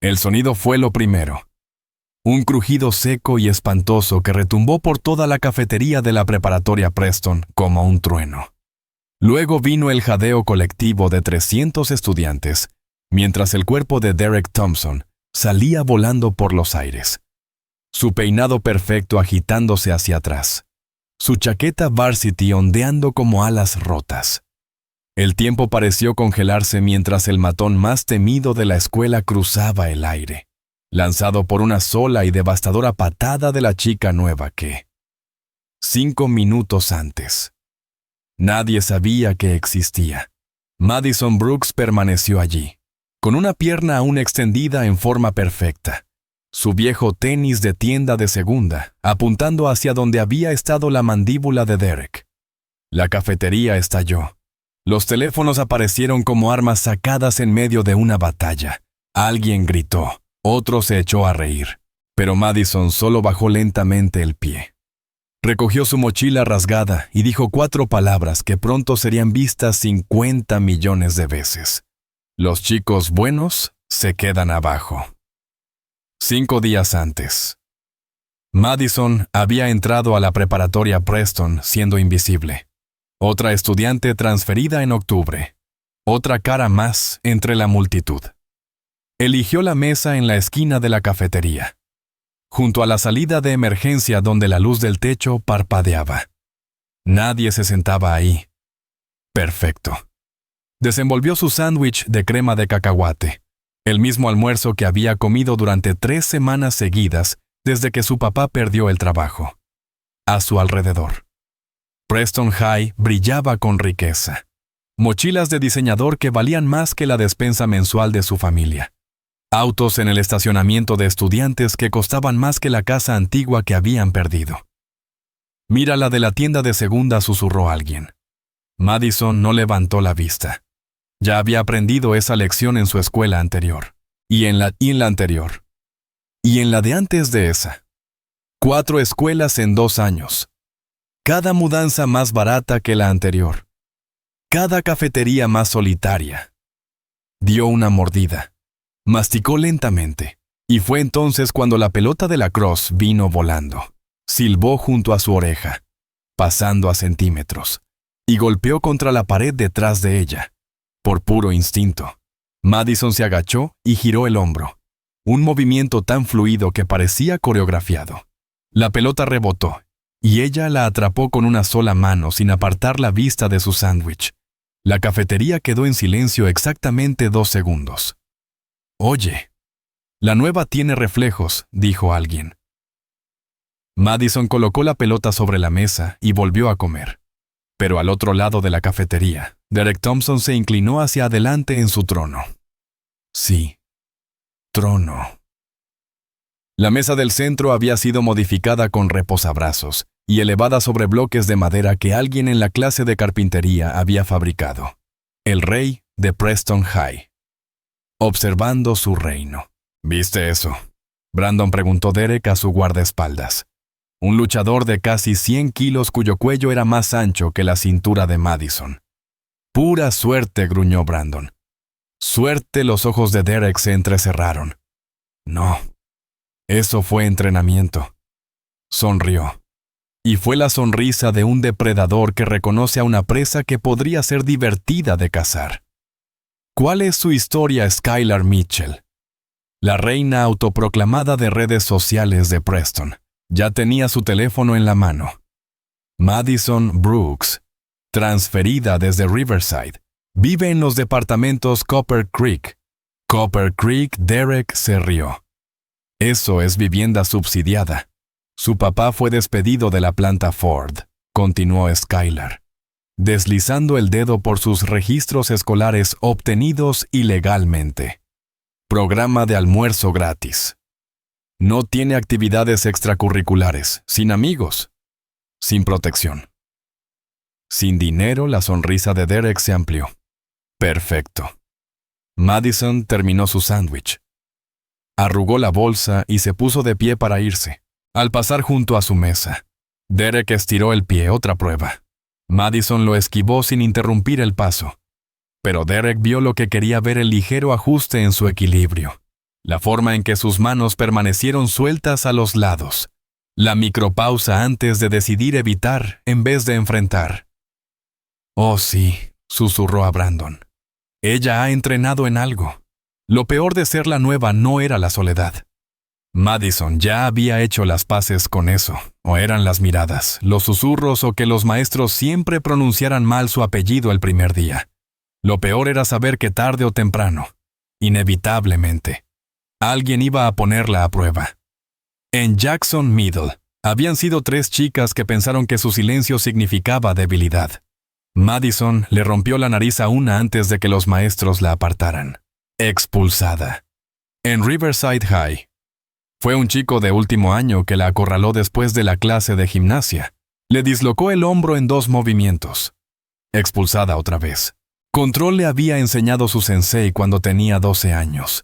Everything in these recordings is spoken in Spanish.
El sonido fue lo primero. Un crujido seco y espantoso que retumbó por toda la cafetería de la preparatoria Preston como un trueno. Luego vino el jadeo colectivo de 300 estudiantes, mientras el cuerpo de Derek Thompson salía volando por los aires. Su peinado perfecto agitándose hacia atrás. Su chaqueta varsity ondeando como alas rotas. El tiempo pareció congelarse mientras el matón más temido de la escuela cruzaba el aire, lanzado por una sola y devastadora patada de la chica nueva que, 5 minutos antes, nadie sabía que existía. Madison Brooks permaneció allí, con una pierna aún extendida en forma perfecta, su viejo tenis de tienda de segunda, apuntando hacia donde había estado la mandíbula de Derek. La cafetería estalló. Los teléfonos aparecieron como armas sacadas en medio de una batalla. Alguien gritó, otro se echó a reír, pero Madison solo bajó lentamente el pie. Recogió su mochila rasgada y dijo 4 palabras que pronto serían vistas 50 millones de veces. Los chicos buenos se quedan abajo. 5 días antes. Madison había entrado a la preparatoria Preston siendo invisible. Otra estudiante transferida en octubre. Otra cara más entre la multitud. Eligió la mesa en la esquina de la cafetería, junto a la salida de emergencia donde la luz del techo parpadeaba. Nadie se sentaba ahí. Perfecto. Desenvolvió su sándwich de crema de cacahuate, el mismo almuerzo que había comido durante 3 semanas seguidas desde que su papá perdió el trabajo. A su alrededor, Preston High brillaba con riqueza. Mochilas de diseñador que valían más que la despensa mensual de su familia. Autos en el estacionamiento de estudiantes que costaban más que la casa antigua que habían perdido. «Mira la de la tienda de segunda», susurró alguien. Madison no levantó la vista. Ya había aprendido esa lección en su escuela anterior. Y en la anterior. Y en la de antes de esa. 4 escuelas en 2 años. Cada mudanza más barata que la anterior. Cada cafetería más solitaria. Dio una mordida. Masticó lentamente. Y fue entonces cuando la pelota de lacrosse vino volando. Silbó junto a su oreja, pasando a centímetros, y golpeó contra la pared detrás de ella. Por puro instinto, Madison se agachó y giró el hombro. Un movimiento tan fluido que parecía coreografiado. La pelota rebotó, y ella la atrapó con una sola mano sin apartar la vista de su sándwich. La cafetería quedó en silencio exactamente 2 segundos. «Oye, la nueva tiene reflejos», dijo alguien. Madison colocó la pelota sobre la mesa y volvió a comer. Pero al otro lado de la cafetería, Derek Thompson se inclinó hacia adelante en su trono. Sí, trono. La mesa del centro había sido modificada con reposabrazos y elevada sobre bloques de madera que alguien en la clase de carpintería había fabricado. El rey de Preston High. Observando su reino. «¿Viste eso?», Brandon preguntó Derek a su guardaespaldas. Un luchador de casi 100 kilos cuyo cuello era más ancho que la cintura de Madison. «Pura suerte», gruñó Brandon. Suerte. Los ojos de Derek se entrecerraron. «No, eso fue entrenamiento». Sonrió. Y fue la sonrisa de un depredador que reconoce a una presa que podría ser divertida de cazar. ¿Cuál es su historia, Skylar Mitchell? La reina autoproclamada de redes sociales de Preston. Ya tenía su teléfono en la mano. Madison Brooks, transferida desde Riverside, vive en los departamentos Copper Creek. Copper Creek. Derek se rió. Eso es vivienda subsidiada. Su papá fue despedido de la planta Ford, continuó Skylar, deslizando el dedo por sus registros escolares obtenidos ilegalmente. Programa de almuerzo gratis. No tiene actividades extracurriculares, sin amigos, sin protección. Sin dinero, la sonrisa de Derek se amplió. Perfecto. Madison terminó su sándwich. Arrugó la bolsa y se puso de pie para irse. Al pasar junto a su mesa, Derek estiró el pie, otra prueba. Madison lo esquivó sin interrumpir el paso. Pero Derek vio lo que quería ver: el ligero ajuste en su equilibrio. La forma en que sus manos permanecieron sueltas a los lados. La micropausa antes de decidir evitar en vez de enfrentar. «Oh, sí», susurró a Brandon. «Ella ha entrenado en algo». Lo peor de ser la nueva no era la soledad. Madison ya había hecho las paces con eso, o eran las miradas, los susurros o que los maestros siempre pronunciaran mal su apellido el primer día. Lo peor era saber que tarde o temprano, inevitablemente, alguien iba a ponerla a prueba. En Jackson Middle, habían sido 3 chicas que pensaron que su silencio significaba debilidad. Madison le rompió la nariz a una antes de que los maestros la apartaran. Expulsada. En Riverside High. Fue un chico de último año que la acorraló después de la clase de gimnasia. Le dislocó el hombro en 2 movimientos. Expulsada otra vez. Control le había enseñado su sensei cuando tenía 12 años,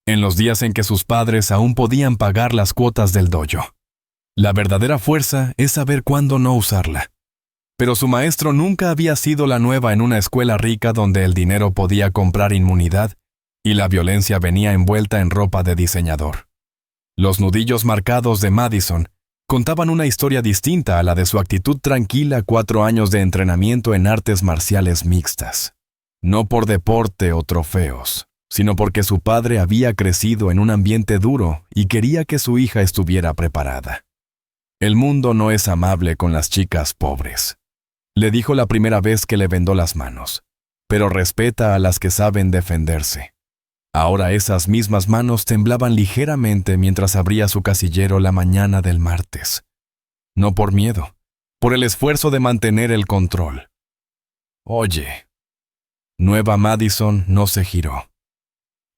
en los días en que sus padres aún podían pagar las cuotas del dojo. La verdadera fuerza es saber cuándo no usarla. Pero su maestro nunca había sido la nueva en una escuela rica donde el dinero podía comprar inmunidad y la violencia venía envuelta en ropa de diseñador. Los nudillos marcados de Madison contaban una historia distinta a la de su actitud tranquila 4 años de entrenamiento en artes marciales mixtas. No por deporte o trofeos, sino porque su padre había crecido en un ambiente duro y quería que su hija estuviera preparada. «El mundo no es amable con las chicas pobres», le dijo la primera vez que le vendó las manos, «pero respeta a las que saben defenderse». Ahora esas mismas manos temblaban ligeramente mientras abría su casillero la mañana del martes. No por miedo, por el esfuerzo de mantener el control. «Oye». Nueva Madison no se giró.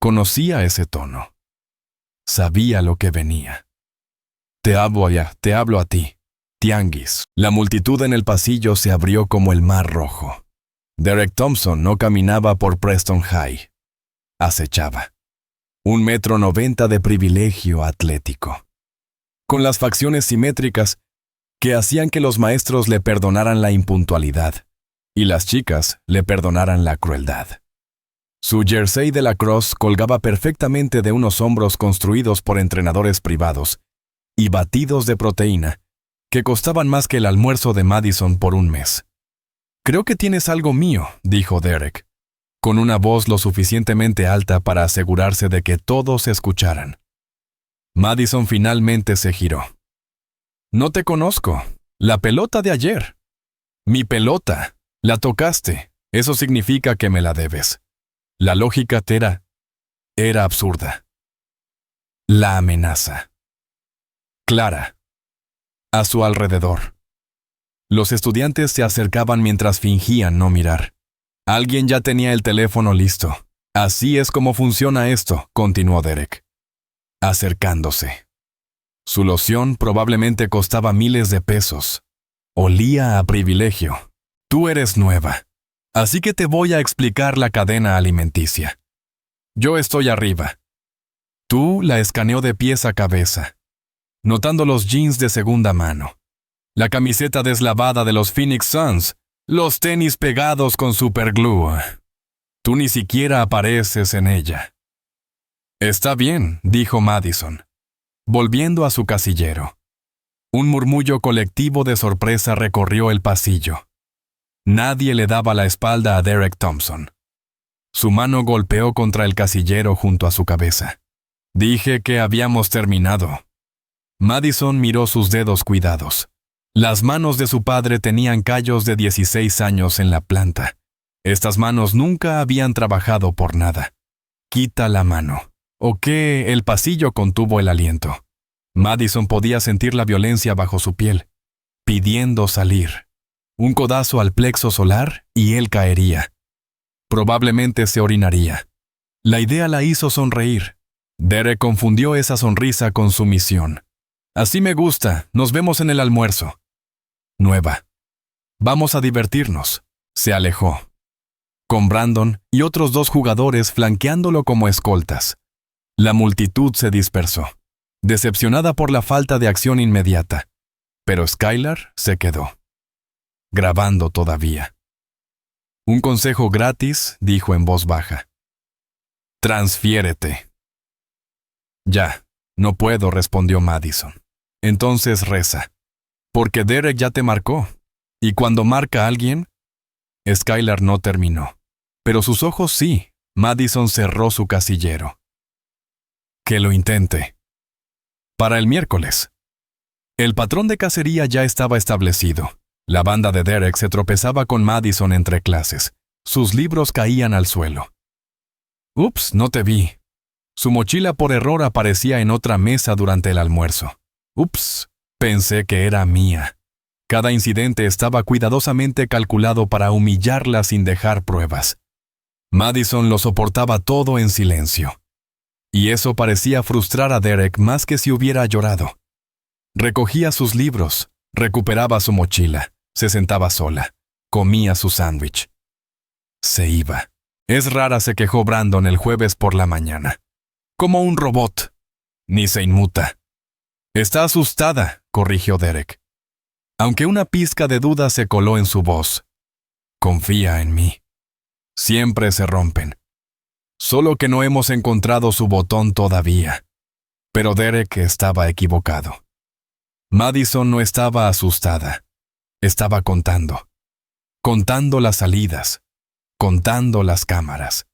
Conocía ese tono. Sabía lo que venía. «Te hablo a ti». Tianguis. La multitud en el pasillo se abrió como el mar rojo. Derek Thompson no caminaba por Preston High. Acechaba. 1,90 m de privilegio atlético. Con las facciones simétricas que hacían que los maestros le perdonaran la impuntualidad y las chicas le perdonaran la crueldad. Su jersey de lacrosse colgaba perfectamente de unos hombros construidos por entrenadores privados y batidos de proteína que costaban más que el almuerzo de Madison por un mes. «Creo que tienes algo mío», dijo Derek, con una voz lo suficientemente alta para asegurarse de que todos escucharan. Madison finalmente se giró. «No te conozco. La pelota de ayer». «Mi pelota. La tocaste. Eso significa que me la debes». La lógica era absurda. La amenaza. Clara. A su alrededor. Los estudiantes se acercaban mientras fingían no mirar. Alguien ya tenía el teléfono listo. «Así es como funciona esto», continuó Derek, acercándose. Su loción probablemente costaba miles de pesos. Olía a privilegio. «Tú eres nueva. Así que te voy a explicar la cadena alimenticia. Yo estoy arriba». Tú la escaneó de pies a cabeza, notando los jeans de segunda mano, la camiseta deslavada de los Phoenix Suns, los tenis pegados con superglue. Tú ni siquiera apareces en ella. «Está bien», dijo Madison, volviendo a su casillero. Un murmullo colectivo de sorpresa recorrió el pasillo. Nadie le daba la espalda a Derek Thompson. Su mano golpeó contra el casillero junto a su cabeza. «Dije que habíamos terminado». Madison miró sus dedos cuidados. Las manos de su padre tenían callos de 16 años en la planta. Estas manos nunca habían trabajado por nada. «Quita la mano». ¿O qué? El pasillo contuvo el aliento. Madison podía sentir la violencia bajo su piel, pidiendo salir. Un codazo al plexo solar y él caería. Probablemente se orinaría. La idea la hizo sonreír. Derek confundió esa sonrisa con sumisión. «Así me gusta, nos vemos en el almuerzo». «Nueva. Vamos a divertirnos». Se alejó, con Brandon y otros 2 jugadores flanqueándolo como escoltas. La multitud se dispersó, decepcionada por la falta de acción inmediata. Pero Skylar se quedó, grabando todavía. «Un consejo gratis», dijo en voz baja. «Transfiérete». Ya, no puedo, respondió Madison. Entonces reza. Porque Derek ya te marcó. Y cuando marca a alguien... Skylar no terminó. Pero sus ojos sí. Madison cerró su casillero. Que lo intente. Para el miércoles. El patrón de cacería ya estaba establecido. La banda de Derek se tropezaba con Madison entre clases. Sus libros caían al suelo. Ups, no te vi. Su mochila por error aparecía en otra mesa durante el almuerzo. Ups, pensé que era mía. Cada incidente estaba cuidadosamente calculado para humillarla sin dejar pruebas. Madison lo soportaba todo en silencio. Y eso parecía frustrar a Derek más que si hubiera llorado. Recogía sus libros, recuperaba su mochila, se sentaba sola, comía su sándwich. Se iba. Es rara, se quejó Brandon el jueves por la mañana. Como un robot. Ni se inmuta. Está asustada, corrigió Derek. Aunque una pizca de duda se coló en su voz. Confía en mí. Siempre se rompen. Solo que no hemos encontrado su botón todavía. Pero Derek estaba equivocado. Madison no estaba asustada. Estaba contando. Contando las salidas. Contando las cámaras.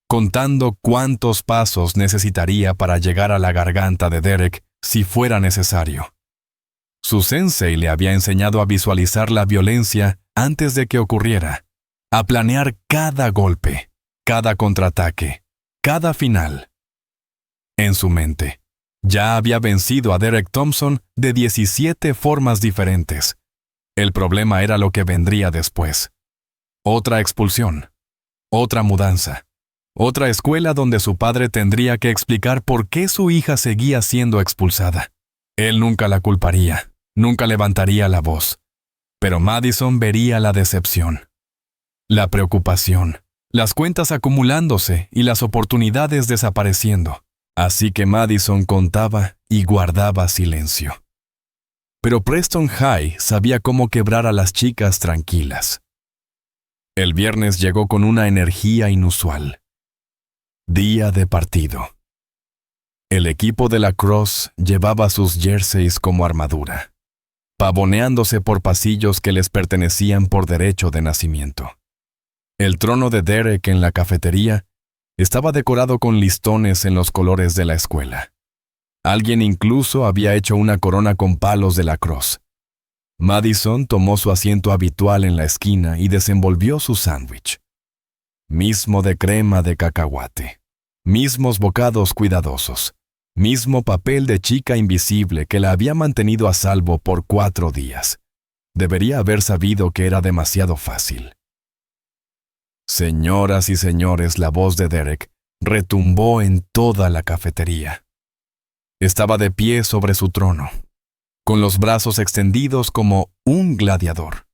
Contando cuántos pasos necesitaría para llegar a la garganta de Derek si fuera necesario. Su sensei le había enseñado a visualizar la violencia antes de que ocurriera, a planear cada golpe, cada contraataque, cada final. En su mente, ya había vencido a Derek Thompson de 17 formas diferentes. El problema era lo que vendría después. Otra expulsión, otra mudanza, otra escuela donde su padre tendría que explicar por qué su hija seguía siendo expulsada. Él nunca la culparía, nunca levantaría la voz. Pero Madison vería la decepción, la preocupación, las cuentas acumulándose y las oportunidades desapareciendo. Así que Madison contaba y guardaba silencio. Pero Preston High sabía cómo quebrar a las chicas tranquilas. El viernes llegó con una energía inusual. Día de partido. El equipo de la Cross llevaba sus jerseys como armadura, pavoneándose por pasillos que les pertenecían por derecho de nacimiento. El trono de Derek en la cafetería estaba decorado con listones en los colores de la escuela. Alguien incluso había hecho una corona con palos de la Cross. Madison tomó su asiento habitual en la esquina y desenvolvió su sándwich. Mismo de crema de cacahuate. Mismos bocados cuidadosos. Mismo papel de chica invisible que la había mantenido a salvo por 4 días. Debería haber sabido que era demasiado fácil. Señoras y señores, la voz de Derek retumbó en toda la cafetería. Estaba de pie sobre su trono, con los brazos extendidos como un gladiador.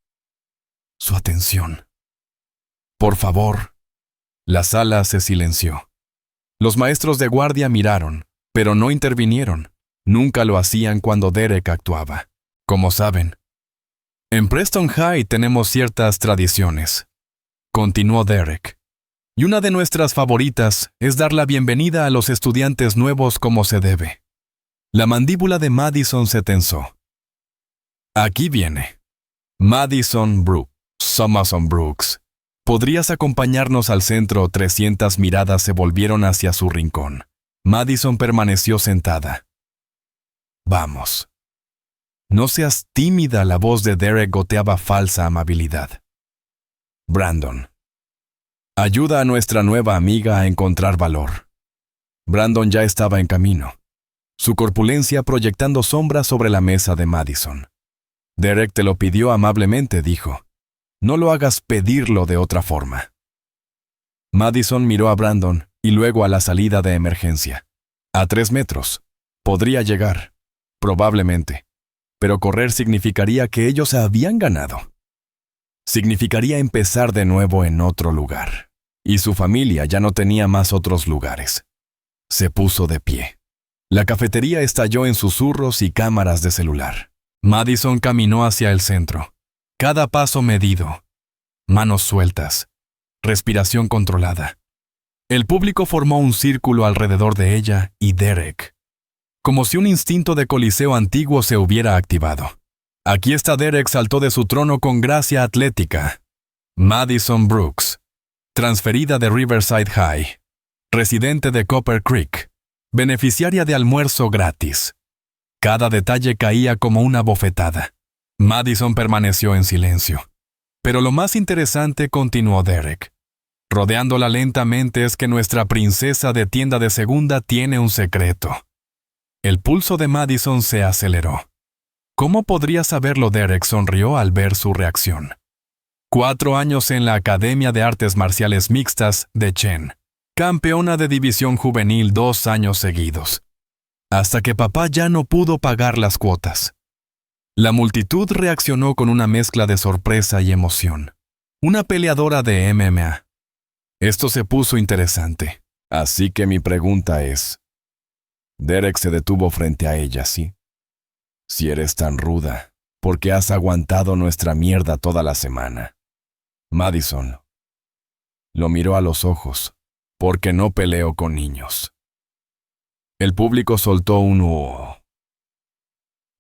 Su atención. Por favor. La sala se silenció. Los maestros de guardia miraron, pero no intervinieron. Nunca lo hacían cuando Derek actuaba. Como saben, en Preston High tenemos ciertas tradiciones. Continuó Derek. Y una de nuestras favoritas es dar la bienvenida a los estudiantes nuevos como se debe. La mandíbula de Madison se tensó. Aquí viene. Madison Brooks. Summerson Brooks. ¿Podrías acompañarnos al centro? 300 miradas se volvieron hacia su rincón. Madison permaneció sentada. Vamos. No seas tímida, la voz de Derek goteaba falsa amabilidad. Brandon. Ayuda a nuestra nueva amiga a encontrar valor. Brandon ya estaba en camino, su corpulencia proyectando sombras sobre la mesa de Madison. Derek te lo pidió amablemente, dijo. No lo hagas pedirlo de otra forma. Madison miró a Brandon y luego a la salida de emergencia. A 3 metros. Podría llegar, probablemente, pero correr significaría que ellos habían ganado. Significaría empezar de nuevo en otro lugar, y su familia ya no tenía más otros lugares. Se puso de pie. La cafetería estalló en susurros y cámaras de celular. Madison caminó hacia el centro. Cada paso medido. Manos sueltas. Respiración controlada. El público formó un círculo alrededor de ella y Derek, como si un instinto de coliseo antiguo se hubiera activado. Aquí está Derek, saltó de su trono con gracia atlética. Madison Brooks, transferida de Riverside High, residente de Copper Creek, beneficiaria de almuerzo gratis. Cada detalle caía como una bofetada. Madison permaneció en silencio. Pero lo más interesante, continuó Derek, rodeándola lentamente, es que nuestra princesa de tienda de segunda tiene un secreto. El pulso de Madison se aceleró. ¿Cómo podría saberlo? Derek sonrió al ver su reacción. 4 años en la Academia de Artes Marciales Mixtas de Chen. Campeona de división juvenil 2 años seguidos. Hasta que papá ya no pudo pagar las cuotas. La multitud reaccionó con una mezcla de sorpresa y emoción. Una peleadora de MMA. Esto se puso interesante. Así que mi pregunta es, Derek se detuvo frente a ella, ¿sí? Si eres tan ruda, ¿por qué has aguantado nuestra mierda toda la semana? Madison lo miró a los ojos, porque no peleo con niños. El público soltó un "oh".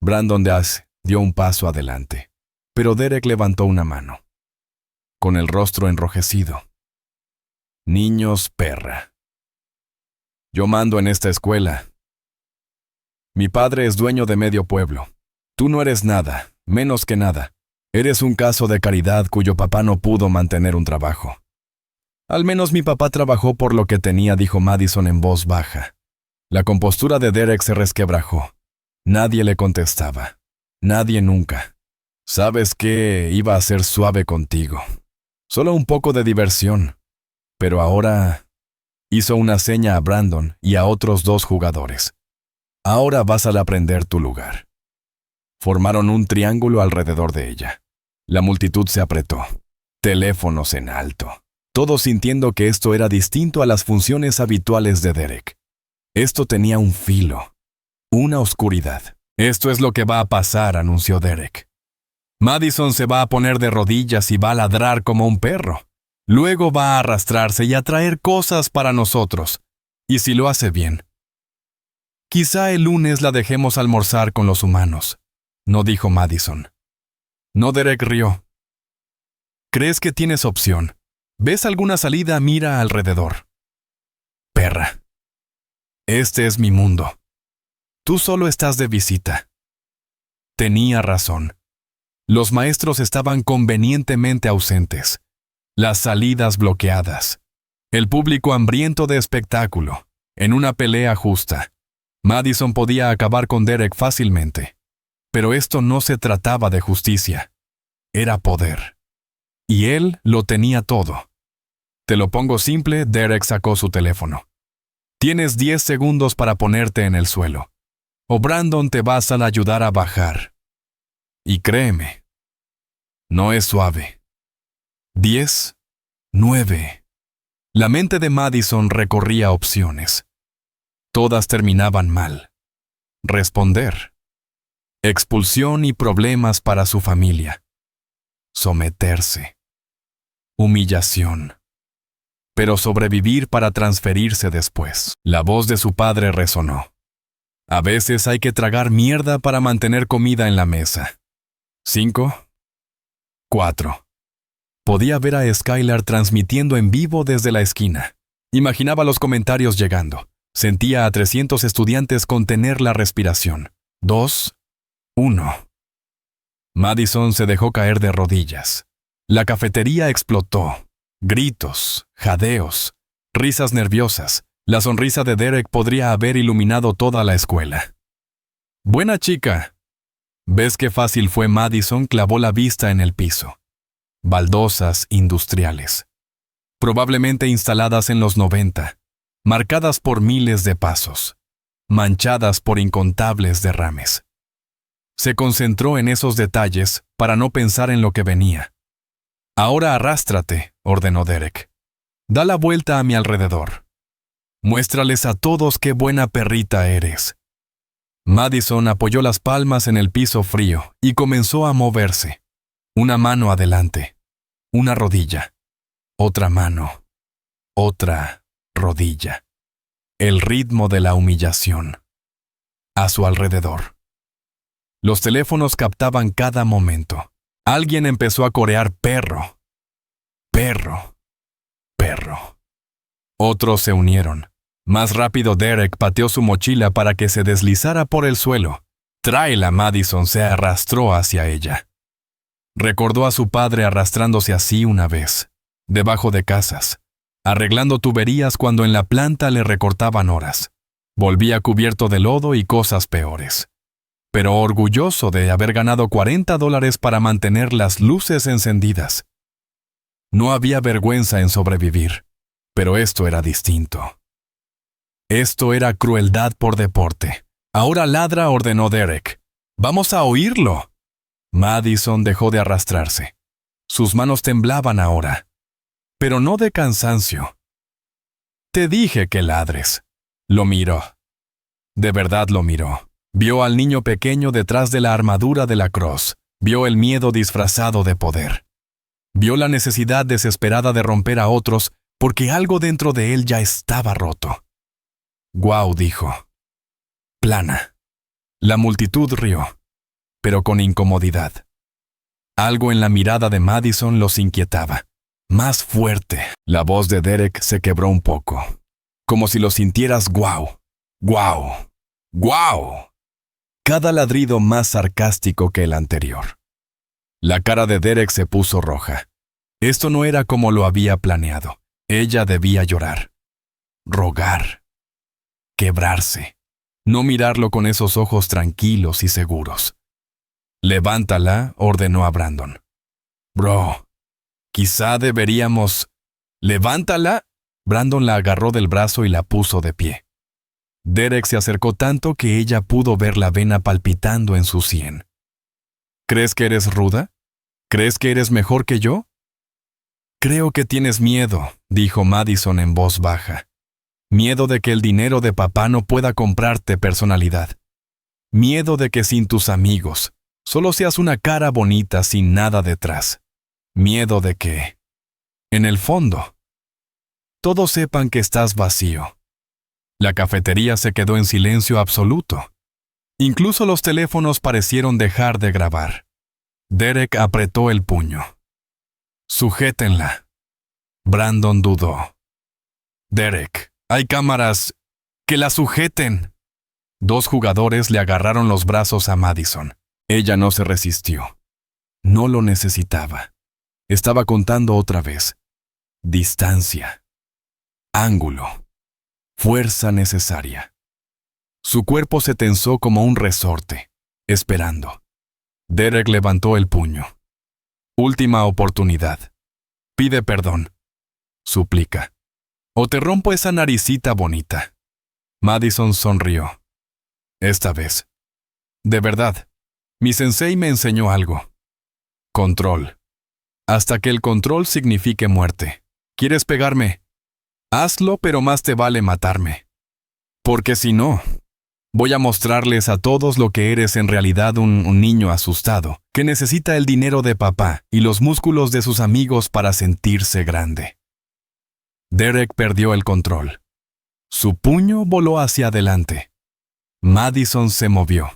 Brandon Dash dio un paso adelante, pero Derek levantó una mano, con el rostro enrojecido. Niños, perra. Yo mando en esta escuela. Mi padre es dueño de medio pueblo. Tú no eres nada, menos que nada. Eres un caso de caridad cuyo papá no pudo mantener un trabajo. Al menos mi papá trabajó por lo que tenía, dijo Madison en voz baja. La compostura de Derek se resquebrajó. Nadie le contestaba. Nadie nunca. ¿Sabes qué? Iba a ser suave contigo. Solo un poco de diversión. Pero ahora... Hizo una seña a Brandon y a otros 2 jugadores. Ahora vas a aprender tu lugar. Formaron un triángulo alrededor de ella. La multitud se apretó. Teléfonos en alto. Todos sintiendo que esto era distinto a las funciones habituales de Derek. Esto tenía un filo. Una oscuridad. Esto es lo que va a pasar, anunció Derek. Madison se va a poner de rodillas y va a ladrar como un perro. Luego va a arrastrarse y a traer cosas para nosotros. Y si lo hace bien. Quizá el lunes la dejemos almorzar con los humanos, no dijo Madison. No, Derek rió. ¿Crees que tienes opción? ¿Ves alguna salida? Mira alrededor. Perra. Este es mi mundo. Tú solo estás de visita. Tenía razón. Los maestros estaban convenientemente ausentes. Las salidas bloqueadas. El público hambriento de espectáculo. En una pelea justa. Madison podía acabar con Derek fácilmente. Pero esto no se trataba de justicia. Era poder. Y él lo tenía todo. Te lo pongo simple, Derek sacó su teléfono. Tienes 10 segundos para ponerte en el suelo. O Brandon te vas a ayudar a bajar. Y créeme, no es suave. 10, 9. La mente de Madison recorría opciones. Todas terminaban mal. Responder. Expulsión y problemas para su familia. Someterse. Humillación. Pero sobrevivir para transferirse después. La voz de su padre resonó. A veces hay que tragar mierda para mantener comida en la mesa. 5. 4. Podía ver a Skylar transmitiendo en vivo desde la esquina. Imaginaba los comentarios llegando. Sentía a 300 estudiantes contener la respiración. 2, 1. Madison se dejó caer de rodillas. La cafetería explotó. Gritos, jadeos, risas nerviosas. La sonrisa de Derek podría haber iluminado toda la escuela. Buena chica. ¿Ves qué fácil fue? Madison clavó la vista en el piso. Baldosas industriales. Probablemente instaladas en los 90. Marcadas por miles de pasos, manchadas por incontables derrames. Se concentró en esos detalles para no pensar en lo que venía. Ahora arrástrate, ordenó Derek. Da la vuelta a mi alrededor. Muéstrales a todos qué buena perrita eres. Madison apoyó las palmas en el piso frío y comenzó a moverse. Una mano adelante, una rodilla, otra mano, otra. rodilla. El ritmo de la humillación. A su alrededor. Los teléfonos captaban cada momento. Alguien empezó a corear perro. Perro. Perro. Otros se unieron. Más rápido Derek pateó su mochila para que se deslizara por el suelo. Tráela, Madison se arrastró hacia ella. Recordó a su padre arrastrándose así una vez, debajo de casas, arreglando tuberías cuando en la planta le recortaban horas. Volvía cubierto de lodo y cosas peores. Pero orgulloso de haber ganado $40 para mantener las luces encendidas. No había vergüenza en sobrevivir, pero esto era distinto. Esto era crueldad por deporte. Ahora ladra, ordenó Derek. ¡Vamos a oírlo! Madison dejó de arrastrarse. Sus manos temblaban ahora, pero no de cansancio. Te dije que ladres. Lo miró. De verdad lo miró. Vio al niño pequeño detrás de la armadura de la Cross. Vio el miedo disfrazado de poder. Vio la necesidad desesperada de romper a otros porque algo dentro de él ya estaba roto. «Guau», dijo. Plana. La multitud rió, pero con incomodidad. Algo en la mirada de Madison los inquietaba. Más fuerte. La voz de Derek se quebró un poco. Como si lo sintieras guau. Guau. Guau. Cada ladrido más sarcástico que el anterior. La cara de Derek se puso roja. Esto no era como lo había planeado. Ella debía llorar. Rogar. Quebrarse. No mirarlo con esos ojos tranquilos y seguros. Levántala, ordenó a Brandon. Bro, quizá deberíamos... ¡Levántala! Brandon la agarró del brazo y la puso de pie. Derek se acercó tanto que ella pudo ver la vena palpitando en su sien. ¿Crees que eres ruda? ¿Crees que eres mejor que yo? Creo que tienes miedo, dijo Madison en voz baja. Miedo de que el dinero de papá no pueda comprarte personalidad. Miedo de que sin tus amigos solo seas una cara bonita sin nada detrás. Miedo de que, en el fondo, todos sepan que estás vacío. La cafetería se quedó en silencio absoluto. Incluso los teléfonos parecieron dejar de grabar. Derek apretó el puño. Sujétenla. Brandon dudó. Derek, hay cámaras. ¡Que la sujeten! 2 jugadores le agarraron los brazos a Madison. Ella no se resistió. No lo necesitaba. Estaba contando otra vez. Distancia. Ángulo. Fuerza necesaria. Su cuerpo se tensó como un resorte, esperando. Derek levantó el puño. Última oportunidad. Pide perdón. Suplica. O te rompo esa naricita bonita. Madison sonrió. Esta vez. De verdad. Mi sensei me enseñó algo. Control. Hasta que el control signifique muerte. ¿Quieres pegarme? Hazlo, pero más te vale matarme. Porque si no, voy a mostrarles a todos lo que eres en realidad un niño asustado, que necesita el dinero de papá y los músculos de sus amigos para sentirse grande. Derek perdió el control. Su puño voló hacia adelante. Madison se movió.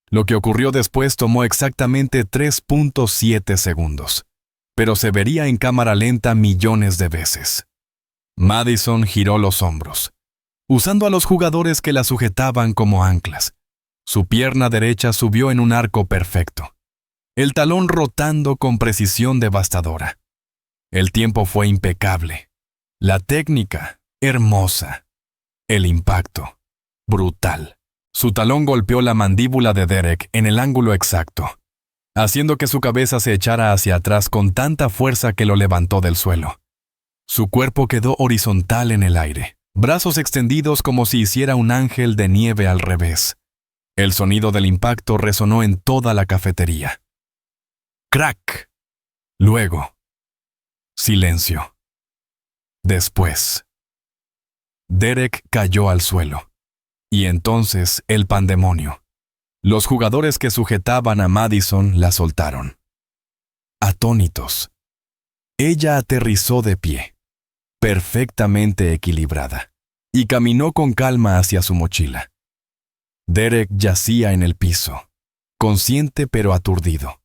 Lo que ocurrió después tomó exactamente 3.7 segundos, pero se vería en cámara lenta millones de veces. Madison giró los hombros, usando a los jugadores que la sujetaban como anclas. Su pierna derecha subió en un arco perfecto, el talón rotando con precisión devastadora. El tiempo fue impecable, la técnica hermosa, el impacto brutal. Su talón golpeó la mandíbula de Derek en el ángulo exacto, haciendo que su cabeza se echara hacia atrás con tanta fuerza que lo levantó del suelo. Su cuerpo quedó horizontal en el aire, brazos extendidos como si hiciera un ángel de nieve al revés. El sonido del impacto resonó en toda la cafetería. ¡Crack! Luego, silencio. Después, Derek cayó al suelo. Y entonces el pandemonio. Los jugadores que sujetaban a Madison la soltaron. Atónitos. Ella aterrizó de pie. perfectamente equilibrada, y caminó con calma hacia su mochila. Derek yacía en el piso, consciente pero aturdido,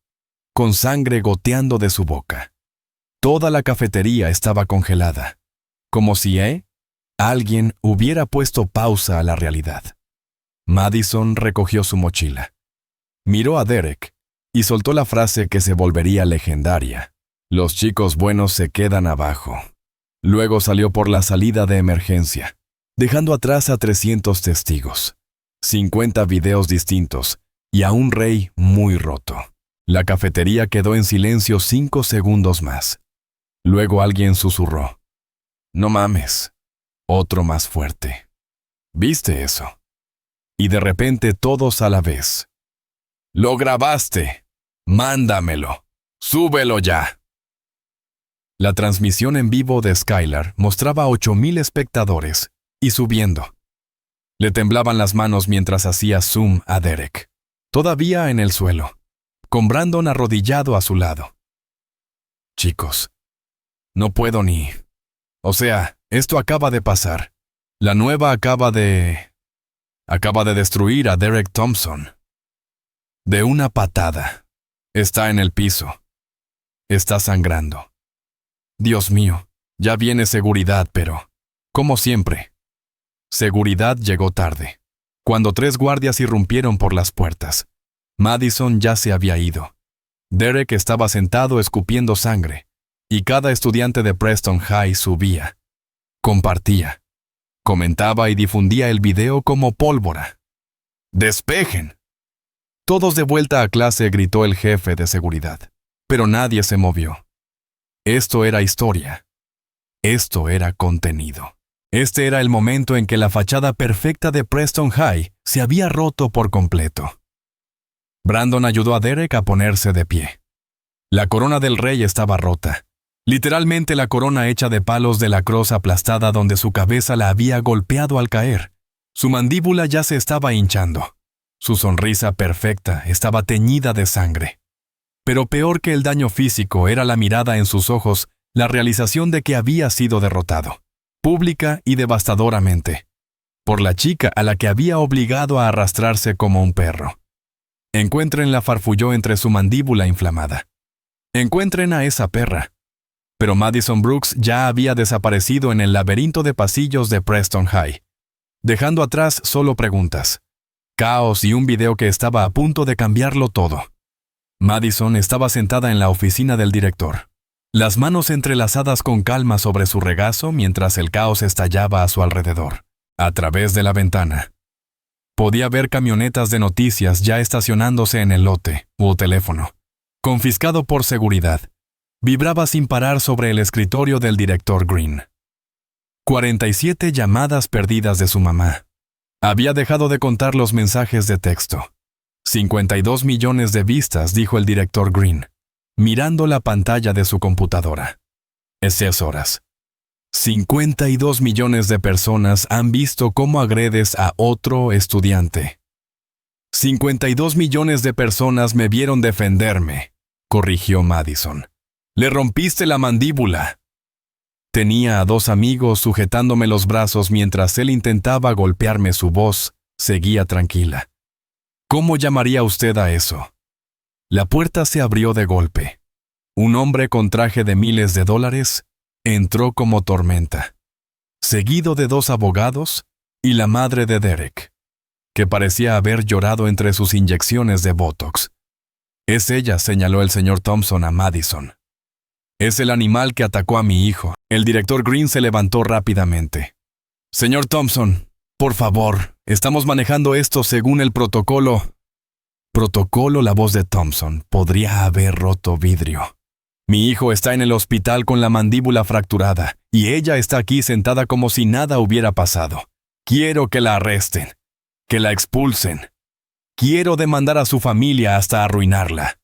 con sangre goteando de su boca. Toda la cafetería estaba congelada, como si alguien hubiera puesto pausa a la realidad. Madison recogió su mochila, miró a Derek y soltó la frase que se volvería legendaria: "Los chicos buenos se quedan abajo". Luego salió por la salida de emergencia, dejando atrás a 300 testigos, 50 videos distintos y a un Ray muy roto. La cafetería quedó en silencio 5 segundos más. Luego alguien susurró: "No mames". Otro más fuerte: "¿Viste eso?". Y de repente todos a la vez: "¡Lo grabaste! ¡Mándamelo! ¡Súbelo ya!". La transmisión en vivo de Skylar mostraba a 8,000 espectadores y subiendo. Le temblaban las manos mientras hacía zoom a Derek, todavía en el suelo, con Brandon arrodillado a su lado. Chicos, no puedo ni... O sea, esto acaba de pasar. La nueva acaba de destruir a Derek Thompson. De una patada. Está en el piso. Está sangrando. Dios mío, ya viene seguridad, pero, como siempre, seguridad llegó tarde. Cuando 3 guardias irrumpieron por las puertas, Madison ya se había ido. Derek estaba sentado escupiendo sangre, y cada estudiante de Preston High subía, compartía, comentaba y difundía el video como pólvora. ¡Despejen! Todos de vuelta a clase, gritó el jefe de seguridad, pero nadie se movió. Esto era historia. Esto era contenido. Este era el momento en que la fachada perfecta de Preston High se había roto por completo. Brandon ayudó a Derek a ponerse de pie. La corona del rey estaba rota. Literalmente la corona hecha de palos de la cruz aplastada donde su cabeza la había golpeado al caer. Su mandíbula ya se estaba hinchando. Su sonrisa perfecta estaba teñida de sangre. Pero peor que el daño físico era la mirada en sus ojos, la realización de que había sido derrotado, pública y devastadoramente, por la chica a la que había obligado a arrastrarse como un perro. Encuéntrenla, farfulló entre su mandíbula inflamada. Encuentren a esa perra. Pero Madison Brooks ya había desaparecido en el laberinto de pasillos de Preston High, dejando atrás solo preguntas, caos y un video que estaba a punto de cambiarlo todo. Madison estaba sentada en la oficina del director, las manos entrelazadas con calma sobre su regazo mientras el caos estallaba a su alrededor, a través de la ventana. Podía ver camionetas de noticias ya estacionándose en el lote, u teléfono, confiscado por seguridad. Vibraba sin parar sobre el escritorio del director Green. 47 llamadas perdidas de su mamá. Había dejado de contar los mensajes de texto. 52 millones de vistas, dijo el director Green, mirando la pantalla de su computadora. Esas horas. 52 millones de personas han visto cómo agredes a otro estudiante. 52 millones de personas me vieron defenderme, corrigió Madison. Le rompiste la mandíbula. Tenía a 2 amigos sujetándome los brazos mientras él intentaba golpearme. Su voz seguía tranquila. ¿Cómo llamaría usted a eso? La puerta se abrió de golpe. Un hombre con traje de miles de dólares entró como tormenta, seguido de 2 abogados y la madre de Derek, que parecía haber llorado entre sus inyecciones de Botox. Es ella, señaló el señor Thompson a Madison. Es el animal que atacó a mi hijo. El director Green se levantó rápidamente. Señor Thompson, por favor, estamos manejando esto según el protocolo. Protocolo, la voz de Thompson podría haber roto vidrio. Mi hijo está en el hospital con la mandíbula fracturada y ella está aquí sentada como si nada hubiera pasado. Quiero que la arresten, que la expulsen. Quiero demandar a su familia hasta arruinarla.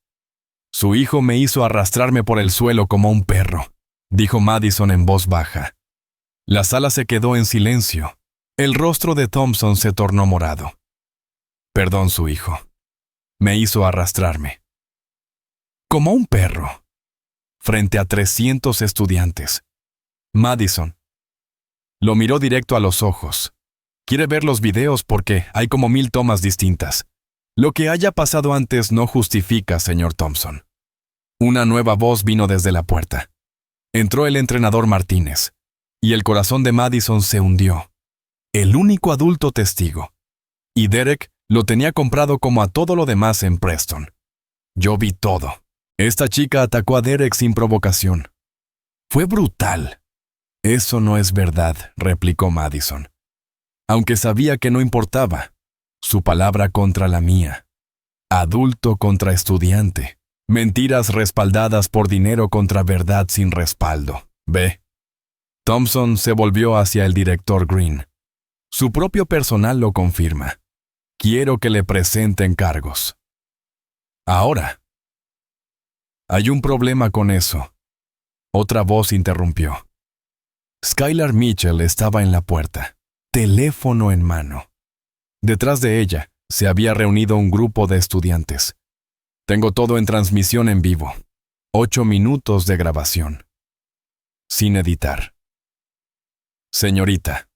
Su hijo me hizo arrastrarme por el suelo como un perro, dijo Madison en voz baja. La sala se quedó en silencio. El rostro de Thompson se tornó morado. Perdón, su hijo. Me hizo arrastrarme. Como un perro. Frente a 300 estudiantes. Madison, Lo miró directo a los ojos. Quiere ver los videos porque hay como 1000 tomas distintas. Lo que haya pasado antes no justifica, señor Thompson. Una nueva voz vino desde la puerta. Entró el entrenador Martínez, y el corazón de Madison se hundió. El único adulto testigo. Y Derek lo tenía comprado como a todo lo demás en Preston. Yo vi todo. Esta chica atacó a Derek sin provocación. Fue brutal. Eso no es verdad, replicó Madison. Aunque sabía que no importaba. Su palabra contra la mía. Adulto contra estudiante. Mentiras respaldadas por dinero contra verdad sin respaldo. Ve. Thompson se volvió hacia el director Green. Su propio personal lo confirma. Quiero que le presenten cargos. Ahora. Hay un problema con eso. Otra voz interrumpió. Skylar Mitchell estaba en la puerta, teléfono en mano. Detrás de ella se había reunido un grupo de estudiantes. Tengo todo en transmisión en vivo. 8 minutos de grabación. Sin editar. Señorita.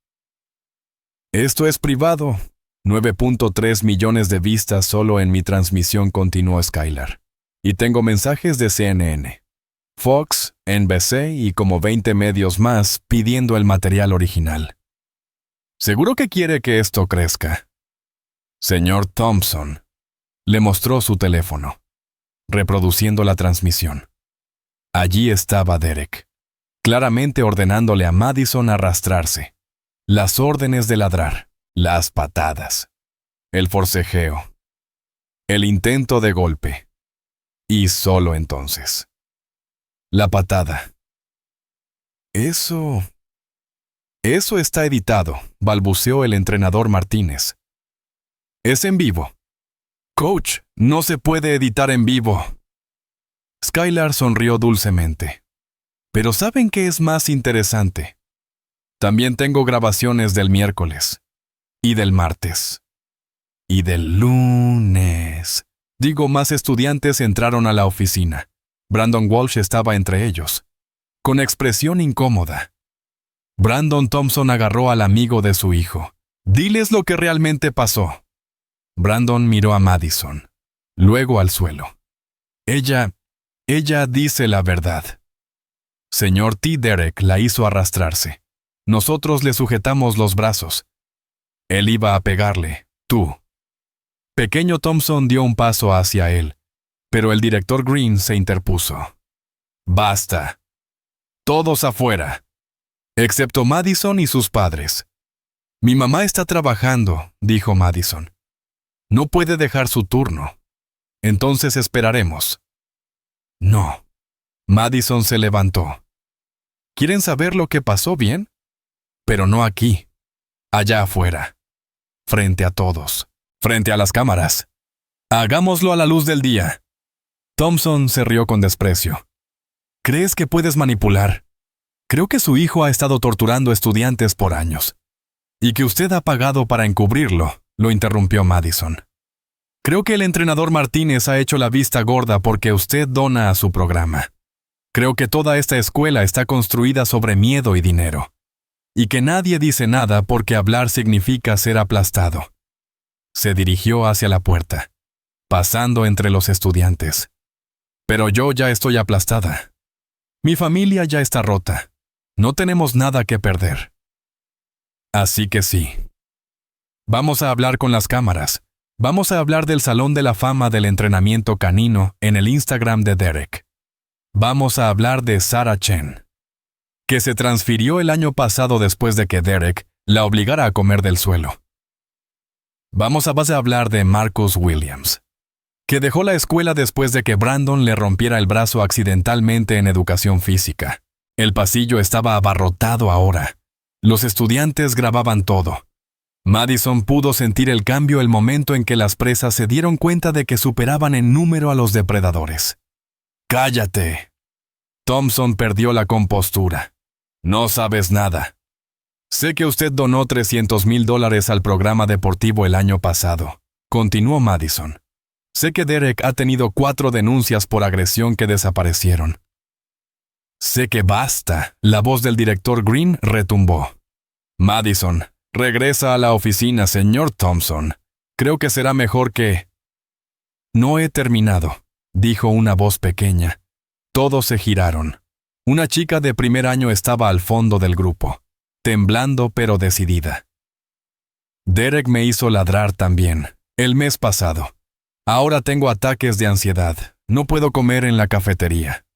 Esto es privado. 9.3 millones de vistas solo en mi transmisión, continuó Skylar. Y tengo mensajes de CNN, Fox, NBC y como 20 medios más pidiendo el material original. ¿Seguro que quiere que esto crezca? Señor Thompson. Le mostró su teléfono, reproduciendo la transmisión. Allí estaba Derek, claramente ordenándole a Madison arrastrarse. Las órdenes de ladrar, las patadas, el forcejeo, el intento de golpe. Y solo entonces. La patada. Eso está editado, balbuceó el entrenador Martínez. Es en vivo. Coach, no se puede editar en vivo. Skylar sonrió dulcemente. Pero ¿saben qué es más interesante? También tengo grabaciones del miércoles, y del martes, y del lunes. Digo, más estudiantes entraron a la oficina. Brandon Walsh estaba entre ellos, con expresión incómoda. Brandon Thompson agarró al amigo de su hijo. Diles lo que realmente pasó. Brandon miró a Madison, luego al suelo. Ella dice la verdad. Señor T. Derek la hizo arrastrarse. Nosotros le sujetamos los brazos. Él iba a pegarle, tú. Pequeño Thompson dio un paso hacia él, pero el director Green se interpuso. Basta. Todos afuera. Excepto Madison y sus padres. Mi mamá está trabajando, dijo Madison. No puede dejar su turno. Entonces esperaremos. No. Madison se levantó. ¿Quieren saber lo que pasó bien? Pero no aquí. Allá afuera. Frente a todos. Frente a las cámaras. Hagámoslo a la luz del día. Thompson se rió con desprecio. ¿Crees que puedes manipular? Creo que su hijo ha estado torturando estudiantes por años. Y que usted ha pagado para encubrirlo, lo interrumpió Madison. Creo que el entrenador Martínez ha hecho la vista gorda porque usted dona a su programa. Creo que toda esta escuela está construida sobre miedo y dinero. Y que nadie dice nada porque hablar significa ser aplastado. Se dirigió hacia la puerta, pasando entre los estudiantes. Pero yo ya estoy aplastada. Mi familia ya está rota. No tenemos nada que perder. Así que sí. Vamos a hablar con las cámaras. Vamos a hablar del Salón de la Fama del Entrenamiento Canino en el Instagram de Derek. Vamos a hablar de Sarah Chen, que se transfirió el año pasado después de que Derek la obligara a comer del suelo. Vamos a hablar de Marcus Williams, que dejó la escuela después de que Brandon le rompiera el brazo accidentalmente en educación física. El pasillo estaba abarrotado ahora. Los estudiantes grababan todo. Madison pudo sentir el cambio el momento en que las presas se dieron cuenta de que superaban en número a los depredadores. ¡Cállate! Thompson perdió la compostura. No sabes nada. Sé que usted donó $300,000 al programa deportivo el año pasado, continuó Madison. Sé que Derek ha tenido 4 denuncias por agresión que desaparecieron. Sé que basta, la voz del director Green retumbó. Madison, regresa a la oficina, señor Thompson. Creo que será mejor que... No he terminado, dijo una voz pequeña. Todos se giraron. Una chica de primer año estaba al fondo del grupo, temblando pero decidida. Derek me hizo ladrar también, el mes pasado. Ahora tengo ataques de ansiedad. No puedo comer en la cafetería.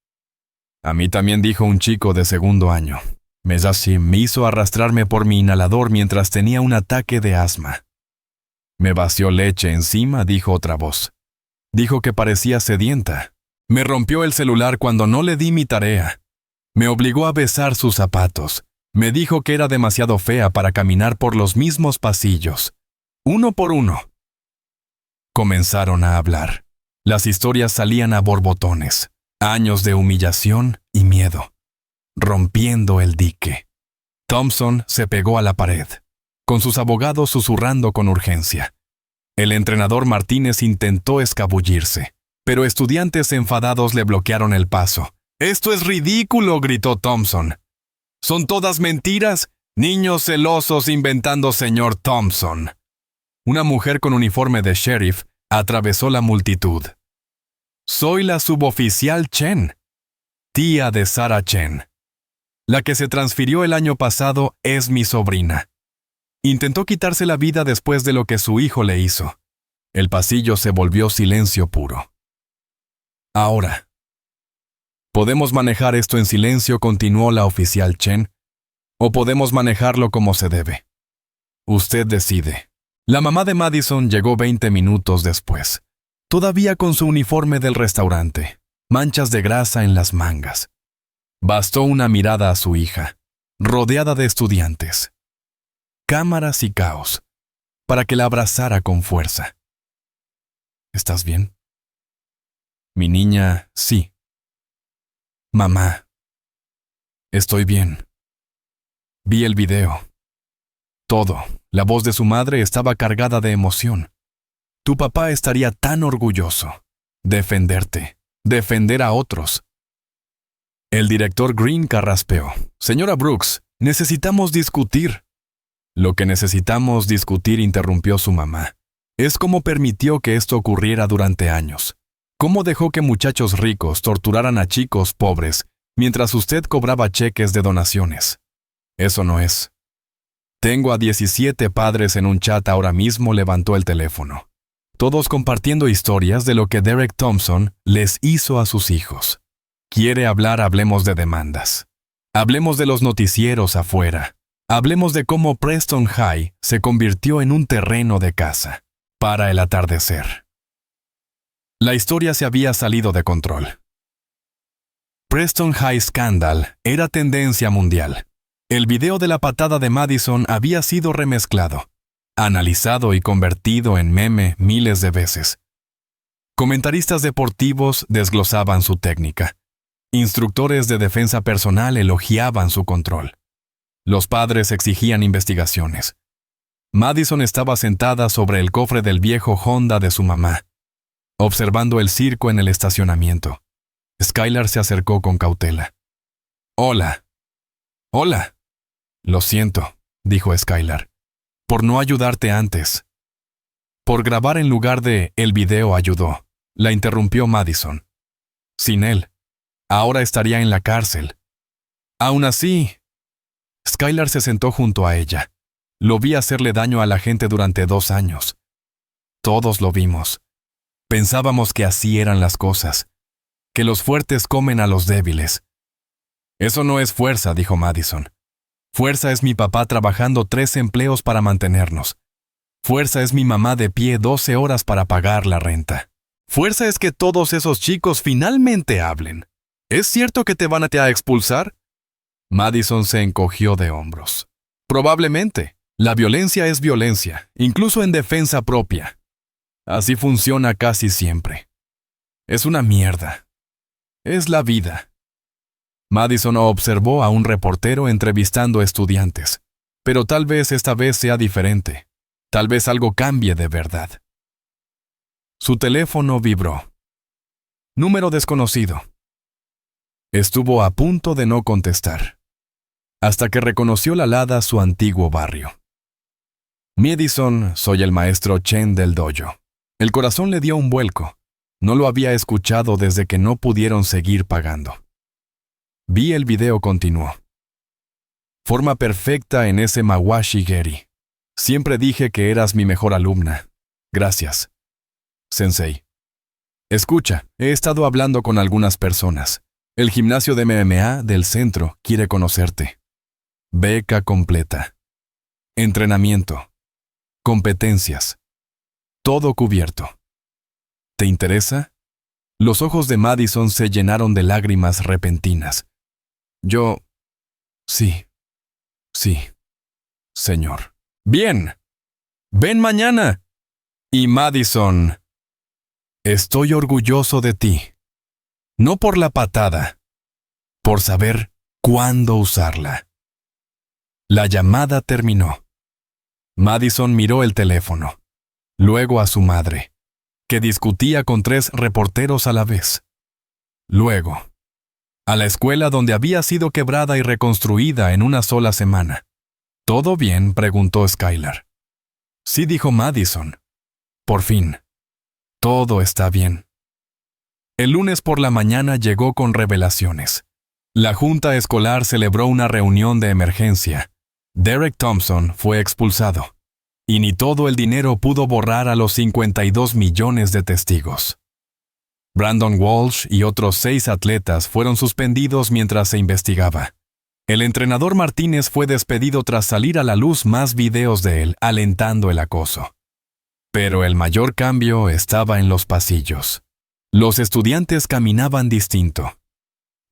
A mí también, dijo un chico de segundo año. Mesasi me hizo arrastrarme por mi inhalador mientras tenía un ataque de asma. Me vació leche encima, dijo otra voz. Dijo que parecía sedienta. Me rompió el celular cuando no le di mi tarea. Me obligó a besar sus zapatos. Me dijo que era demasiado fea para caminar por los mismos pasillos. Uno por uno. Comenzaron a hablar. Las historias salían a borbotones. Años de humillación y miedo. Rompiendo el dique. Thompson se pegó a la pared, con sus abogados susurrando con urgencia. El entrenador Martínez intentó escabullirse, pero estudiantes enfadados le bloquearon el paso. «¡Esto es ridículo!», gritó Thompson. «Son todas mentiras. Niños celosos inventando, señor Thompson». Una mujer con uniforme de sheriff atravesó la multitud. «Soy la suboficial Chen, tía de Sarah Chen. La que se transfirió el año pasado es mi sobrina. Intentó quitarse la vida después de lo que su hijo le hizo». El pasillo se volvió silencio puro. «Ahora, podemos manejar esto en silencio», continuó la oficial Chen, «o podemos manejarlo como se debe. Usted decide». La mamá de Madison llegó 20 minutos después, todavía con su uniforme del restaurante, manchas de grasa en las mangas. Bastó una mirada a su hija, rodeada de estudiantes, cámaras y caos, para que la abrazara con fuerza. «¿Estás bien?» «Mi niña, sí». «Mamá, estoy bien. Vi el video. Todo». La voz de su madre estaba cargada de emoción. «Tu papá estaría tan orgulloso. Defenderte. Defender a otros». El director Green carraspeó. «Señora Brooks, necesitamos discutir». «Lo que necesitamos discutir», interrumpió su mamá, «es cómo permitió que esto ocurriera durante años. Cómo dejó que muchachos ricos torturaran a chicos pobres mientras usted cobraba cheques de donaciones. Eso no es». «Tengo a 17 padres en un chat ahora mismo», levantó el teléfono. Todos compartiendo historias de lo que Derek Thompson les hizo a sus hijos. «¿Quiere hablar? Hablemos de demandas. Hablemos de los noticieros afuera. Hablemos de cómo Preston High se convirtió en un terreno de caza para el atardecer». La historia se había salido de control. Preston High Scandal era tendencia mundial. El video de la patada de Madison había sido remezclado, analizado y convertido en meme miles de veces. Comentaristas deportivos desglosaban su técnica. Instructores de defensa personal elogiaban su control. Los padres exigían investigaciones. Madison estaba sentada sobre el cofre del viejo Honda de su mamá, observando el circo en el estacionamiento. Skylar se acercó con cautela. «Hola. Hola». «Lo siento», dijo Skylar, «por no ayudarte antes». «Por grabar en lugar de el video ayudó», la interrumpió Madison. «Sin él, ahora estaría en la cárcel». «Aún así». Skylar se sentó junto a ella. «Lo vi hacerle daño a la gente durante 2 años. Todos lo vimos. Pensábamos que así eran las cosas, que los fuertes comen a los débiles». «Eso no es fuerza», dijo Madison. «Fuerza es mi papá trabajando 3 empleos para mantenernos. Fuerza es mi mamá de pie 12 horas para pagar la renta. Fuerza es que todos esos chicos finalmente hablen. ¿Es cierto que te van a expulsar?» Madison se encogió de hombros. «Probablemente. La violencia es violencia, incluso en defensa propia. Así funciona casi siempre. Es una mierda. Es la vida». Madison observó a un reportero entrevistando estudiantes. «Pero tal vez esta vez sea diferente. Tal vez algo cambie de verdad». Su teléfono vibró. Número desconocido. Estuvo a punto de no contestar. hasta que reconoció la Lada su antiguo barrio. Madison, soy el maestro Chen del dojo. El corazón le dio un vuelco. No lo había escuchado desde que no pudieron seguir pagando. Vi el video, continuó. Forma perfecta en ese Mawashi Geri. Siempre dije que eras mi mejor alumna. Gracias, Sensei. Escucha, he estado hablando con algunas personas. El gimnasio de MMA del centro quiere conocerte. Beca completa. Entrenamiento. Competencias. Todo cubierto. ¿Te interesa? Los ojos de Madison se llenaron de lágrimas repentinas. Sí, señor. Bien. Ven mañana. Y Madison, estoy orgulloso de ti. No por la patada, por saber cuándo usarla. La llamada terminó. Madison miró el teléfono, luego a su madre, que discutía con 3 reporteros a la vez. Luego, a la escuela donde había sido quebrada y reconstruida en una sola semana. ¿Todo bien?, preguntó Skylar. Sí, dijo Madison. Por fin. Todo está bien. El lunes por la mañana llegó con revelaciones. La junta escolar celebró una reunión de emergencia. Derek Thompson fue expulsado. Y ni todo el dinero pudo borrar a los 52 millones de testigos. Brandon Walsh y otros 6 atletas fueron suspendidos mientras se investigaba. El entrenador Martínez fue despedido tras salir a la luz más videos de él alentando el acoso. Pero el mayor cambio estaba en los pasillos. Los estudiantes caminaban distinto.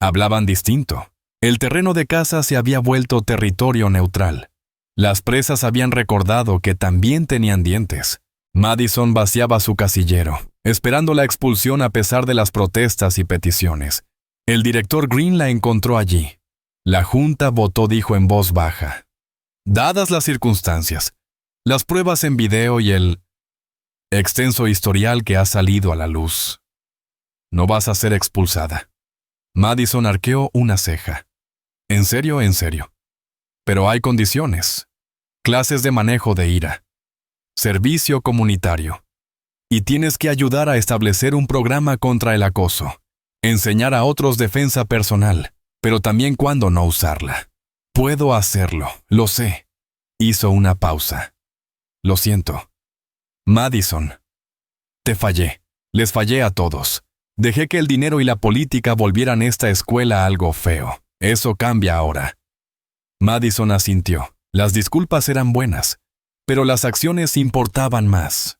Hablaban distinto. El terreno de casa se había vuelto territorio neutral. Las presas habían recordado que también tenían dientes. Madison vaciaba su casillero, esperando la expulsión a pesar de las protestas y peticiones. El director Green la encontró allí. La junta votó, dijo en voz baja. Dadas las circunstancias, las pruebas en video y el extenso historial que ha salido a la luz, no vas a ser expulsada. Madison arqueó una ceja. ¿En serio? En serio. Pero hay condiciones. Clases de manejo de ira. Servicio comunitario. Y tienes que ayudar a establecer un programa contra el acoso. Enseñar a otros defensa personal, pero también cuándo no usarla. Puedo hacerlo, lo sé. Hizo una pausa. Lo siento. Madison. Te fallé. Les fallé a todos. Dejé que el dinero y la política volvieran esta escuela algo feo. Eso cambia ahora. Madison asintió. Las disculpas eran buenas, pero las acciones importaban más.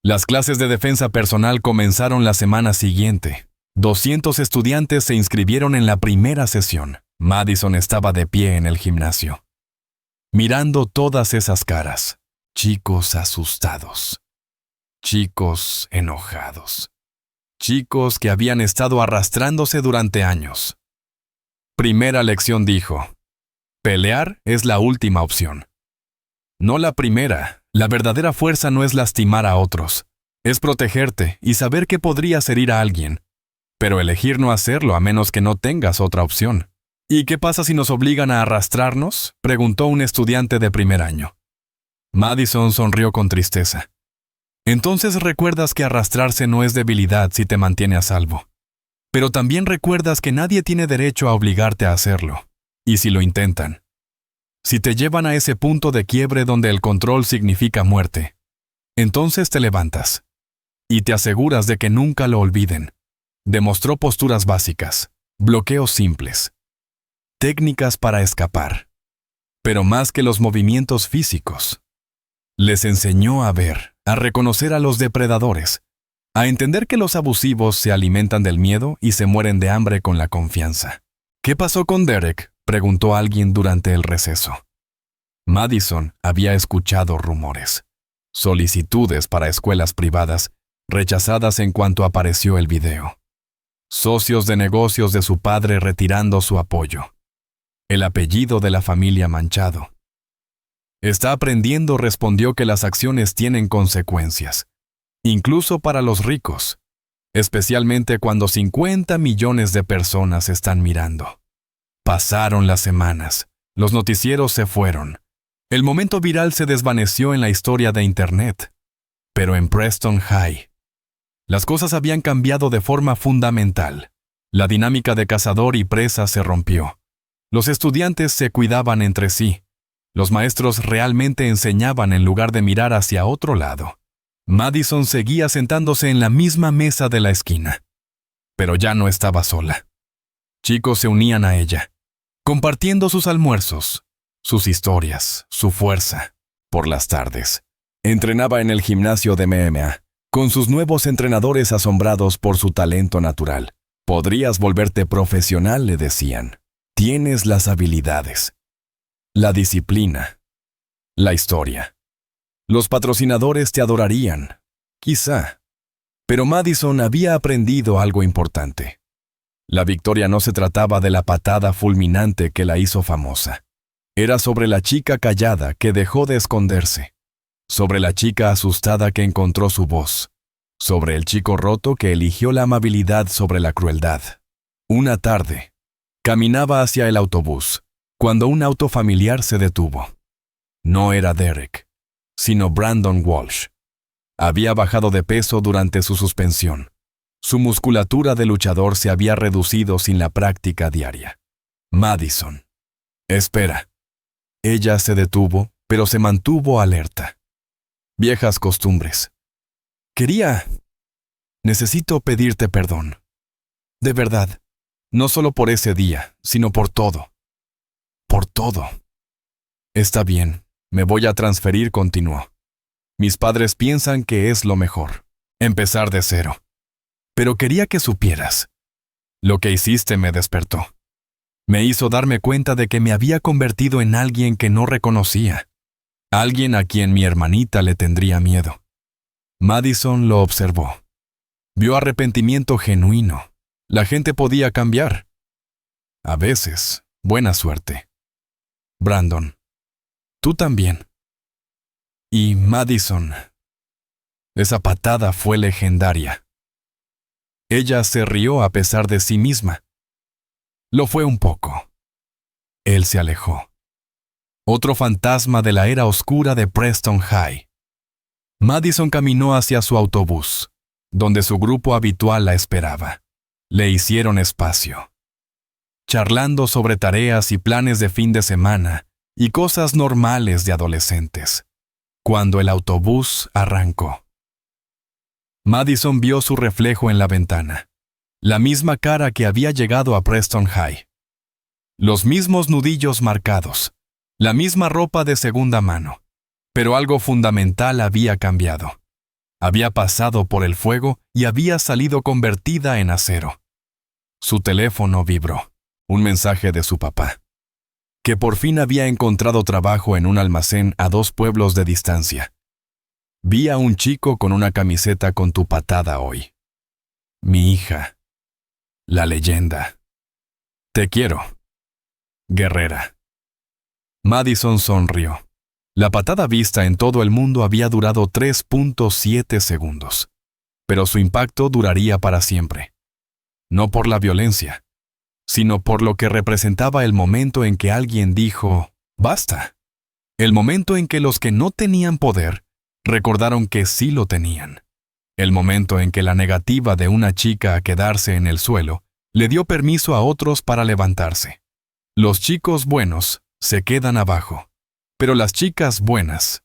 Las clases de defensa personal comenzaron la semana siguiente. 200 estudiantes se inscribieron en la primera sesión. Madison estaba de pie en el gimnasio, mirando todas esas caras. Chicos asustados. Chicos enojados. Chicos que habían estado arrastrándose durante años. Primera lección, dijo. Pelear es la última opción. No la primera. La verdadera fuerza no es lastimar a otros. Es protegerte y saber que podrías herir a alguien. Pero elegir no hacerlo a menos que no tengas otra opción. ¿Y qué pasa si nos obligan a arrastrarnos?, preguntó un estudiante de primer año. Madison sonrió con tristeza. Entonces recuerdas que arrastrarse no es debilidad si te mantiene a salvo. Pero también recuerdas que nadie tiene derecho a obligarte a hacerlo. Y si lo intentan, si te llevan a ese punto de quiebre donde el control significa muerte, entonces te levantas y te aseguras de que nunca lo olviden. Demostró posturas básicas, bloqueos simples, técnicas para escapar, pero más que los movimientos físicos. Les enseñó a ver, a reconocer a los depredadores, a entender que los abusivos se alimentan del miedo y se mueren de hambre con la confianza. ¿Qué pasó con Derek?, preguntó alguien durante el receso. Madison había escuchado rumores, solicitudes para escuelas privadas, rechazadas en cuanto apareció el video. Socios de negocios de su padre retirando su apoyo. El apellido de la familia manchado. Está aprendiendo, respondió, que las acciones tienen consecuencias, incluso para los ricos, especialmente cuando 50 millones de personas están mirando. Pasaron las semanas. Los noticieros se fueron. El momento viral se desvaneció en la historia de Internet. Pero en Preston High, las cosas habían cambiado de forma fundamental. La dinámica de cazador y presa se rompió. Los estudiantes se cuidaban entre sí. Los maestros realmente enseñaban en lugar de mirar hacia otro lado. Madison seguía sentándose en la misma mesa de la esquina. Pero ya no estaba sola. Chicos se unían a ella, compartiendo sus almuerzos, sus historias, su fuerza. Por las tardes, entrenaba en el gimnasio de MMA, con sus nuevos entrenadores asombrados por su talento natural. Podrías volverte profesional, le decían. Tienes las habilidades, la disciplina, la historia. Los patrocinadores te adorarían, quizá. Pero Madison había aprendido algo importante. La victoria no se trataba de la patada fulminante que la hizo famosa. Era sobre la chica callada que dejó de esconderse, sobre la chica asustada que encontró su voz, sobre el chico roto que eligió la amabilidad sobre la crueldad. Una tarde, caminaba hacia el autobús, cuando un auto familiar se detuvo. No era Derek, sino Brandon Walsh. Había bajado de peso durante su suspensión. Su musculatura de luchador se había reducido sin la práctica diaria. Madison. Espera. Ella se detuvo, pero se mantuvo alerta. Viejas costumbres. Necesito pedirte perdón. De verdad. No solo por ese día, sino por todo. Por todo. Está bien, me voy a transferir, continuó. Mis padres piensan que es lo mejor. Empezar de cero. Pero quería que supieras. Lo que hiciste me despertó. Me hizo darme cuenta de que me había convertido en alguien que no reconocía. Alguien a quien mi hermanita le tendría miedo. Madison lo observó. Vio arrepentimiento genuino. La gente podía cambiar. A veces, buena suerte. Brandon, tú también. Y Madison. Esa patada fue legendaria. Ella se rió a pesar de sí misma. Lo fue un poco. Él se alejó. Otro fantasma de la era oscura de Preston High. Madison caminó hacia su autobús, donde su grupo habitual la esperaba. Le hicieron espacio. Charlando sobre tareas y planes de fin de semana y cosas normales de adolescentes. Cuando el autobús arrancó, Madison vio su reflejo en la ventana. La misma cara que había llegado a Preston High. Los mismos nudillos marcados. La misma ropa de segunda mano. Pero algo fundamental había cambiado. Había pasado por el fuego y había salido convertida en acero. Su teléfono vibró. Un mensaje de su papá. Que por fin había encontrado trabajo en un almacén a 2 pueblos de distancia. Vi a un chico con una camiseta con tu patada hoy. Mi hija. La leyenda. Te quiero. Guerrera. Madison sonrió. La patada vista en todo el mundo había durado 3.7 segundos. Pero su impacto duraría para siempre. No por la violencia, sino por lo que representaba el momento en que alguien dijo, basta. El momento en que los que no tenían poder recordaron que sí lo tenían. El momento en que la negativa de una chica a quedarse en el suelo le dio permiso a otros para levantarse. Los chicos buenos se quedan abajo, pero las chicas buenas